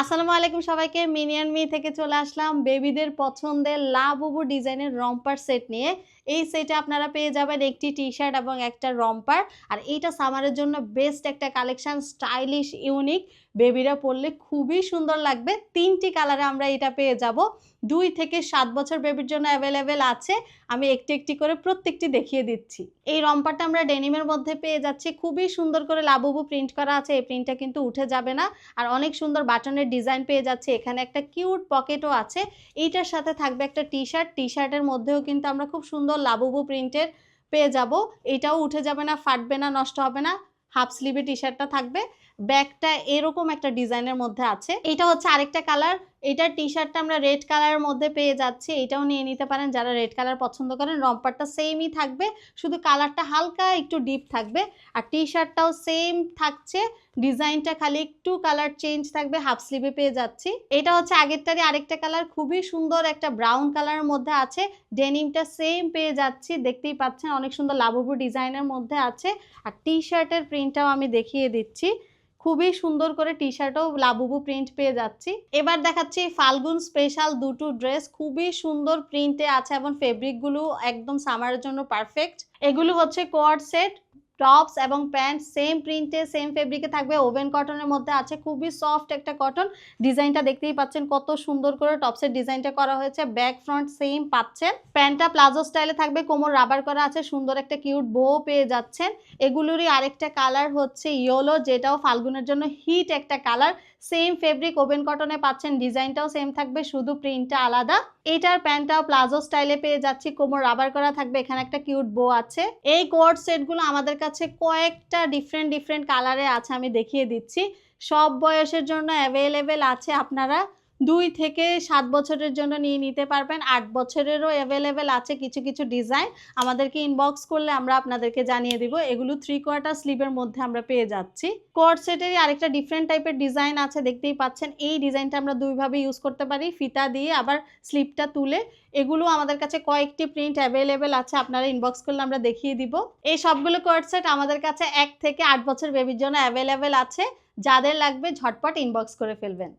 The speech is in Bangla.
আসসালামু আলাইকুম সবাইকে। মিনিয়ন মি থেকে চলে আসলাম বেবিদের পছন্দের লাবুবু ডিজাইনের রম্পার সেট নিয়ে। এই সেটে আপনারা পেয়ে যাবেন একটি টি-শার্ট এবং একটা রম্পার। আর এইটা সামারের জন্য বেস্ট একটা কালেকশন, স্টাইলিশ, ইউনিক। বেবিরা পরলে খুবই সুন্দর লাগবে। ৩টি কালারে আমরা এটা পেয়ে যাব। ২ থেকে ৭ বছর বেবির জন্য অ্যাভেলেবেল আছে। আমি একটি একটি করে প্রত্যেকটি দেখিয়ে দিচ্ছি। এই রম্পারটা আমরা ডেনিমের মধ্যে পেয়ে যাচ্ছি। খুবই সুন্দর করে লাবুবু প্রিন্ট করা আছে। এই প্রিন্টটা কিন্তু উঠে যাবে না। আর অনেক সুন্দর বাটনের ডিজাইন পেয়ে যাচ্ছে। এখানে একটা কিউট পকেটও আছে। এইটার সাথে থাকবে একটা টি-শার্ট। টি-শার্টের মধ্যেও কিন্তু আমরা খুব সুন্দর লাবুবু প্রিন্টের পেয়ে যাব। এটাও উঠে যাবে না, ফাটবে না, নষ্ট হবে না। হাফ স্লিভে টি-শার্টটা থাকবে। ব্যাকটা এরকম একটা ডিজাইনের মধ্যে আছে। এটা হচ্ছে আরেকটা কালার। এটার টি-শার্টটা আমরা রেড কালারের মধ্যে পেয়ে যাচ্ছি। এটাও নিয়ে নিতে পারেন যারা রেড কালার পছন্দ করেন। রম্পারটা সেমই থাকবে, শুধু কালারটা হালকা একটু ডিপ থাকবে। আর টি-শার্টটাও সেম থাকছে, ডিজাইনটা খালি একটু কালার চেঞ্জ থাকবে। হাফ স্লিভে পেয়ে যাচ্ছি। এটা হচ্ছে আগেরটারই আরেকটা কালার, খুবই সুন্দর একটা ব্রাউন কালারের মধ্যে আছে। ডেনিমটা সেম পেয়ে যাচ্ছি, দেখতেই পাচ্ছেন অনেক সুন্দর লাবুবু ডিজাইনের মধ্যে আছে। আর টি-শার্টের প্রিন্টটাও আমি দেখিয়ে দিচ্ছি। খুবই সুন্দর করে টি-শার্টও লাবুবু প্রিন্ট পেয়ে যাচ্ছি। এবার দেখাচ্ছি ফাল্গুন স্পেশাল দুটো ড্রেস, খুবই সুন্দর প্রিন্টে আছে এবং ফেব্রিকগুলো একদম সামারের জন্য পারফেক্ট। এগুলো হচ্ছে কোয়ার্ড সেট, টপস এবং প্যান্ট সেম প্রিন্টে সেম ফেব্রিকে থাকবে। ওভেন কটনের মধ্যে আছে, খুবই সফট একটা কটন। ডিজাইনটা দেখতেই পাচ্ছেন কত সুন্দর করে টপসের ডিজাইনটা করা হয়েছে। ব্যাক ফ্রন্ট সেম পাচ্ছেন। প্যান্টটা প্লাজো স্টাইলে থাকবে, কোমর রাবার করা আছে, সুন্দর একটা কিউট বো পেয়ে যাচ্ছেন। এগুলোরই আরেকটা কালার হচ্ছে ইয়েলো, যেটাও ফাল্গুনের জন্য হিট একটা কালার। সেম ফেব্রিক ওভেন কটনে পাচ্ছেন, ডিজাইনটাও সেম থাকবে, শুধু প্রিন্টটা আলাদা। এটার প্যান্টটাও প্লাজো স্টাইলে পেয়ে যাচ্ছি, কোমর রাবার করা থাকবে, এখানে একটা কিউট বো আছে। এই কোয়ার্ড সেটগুলো আমাদের কাছে কয়েকটা ডিফারেন্ট কালারে আছে, আমি দেখিয়ে দিচ্ছি। সব বয়সের জন্য অ্যাভেলেবেল আছে। আপনারা 2 থেকে 7 বছরের জন্য নিয়ে নিতে পারবেন। 8 বছরেরও অ্যাভেলেবেল আছে কিছু কিছু ডিজাইন। আমাদেরকে ইনবক্স করলে আমরা আপনাদেরকে জানিয়ে দিব। এগুলো 3/4 স্লিভের মধ্যে আমরা পেয়ে যাচ্ছি। কোয়ার্ড সেটেরই আরেকটা ডিফারেন্ট টাইপের ডিজাইন আছে, দেখতেই পাচ্ছেন। এই ডিজাইনটা আমরা দুইভাবে ইউজ করতে পারি, ফিতা দিয়ে আবার স্লিভটা তুলে। এগুলো আমাদের কাছে কয়েকটি প্রিন্ট অ্যাভেলেবেল আছে, আপনারা ইনবক্স করলে আমরা দেখিয়ে দিব। এই সবগুলো কোয়ার্ড সেট আমাদের কাছে 1 থেকে 8 বছর বেবির জন্য অ্যাভেলেবেল আছে। যাদের লাগবে ঝটপট ইনবক্স করে ফেলবেন।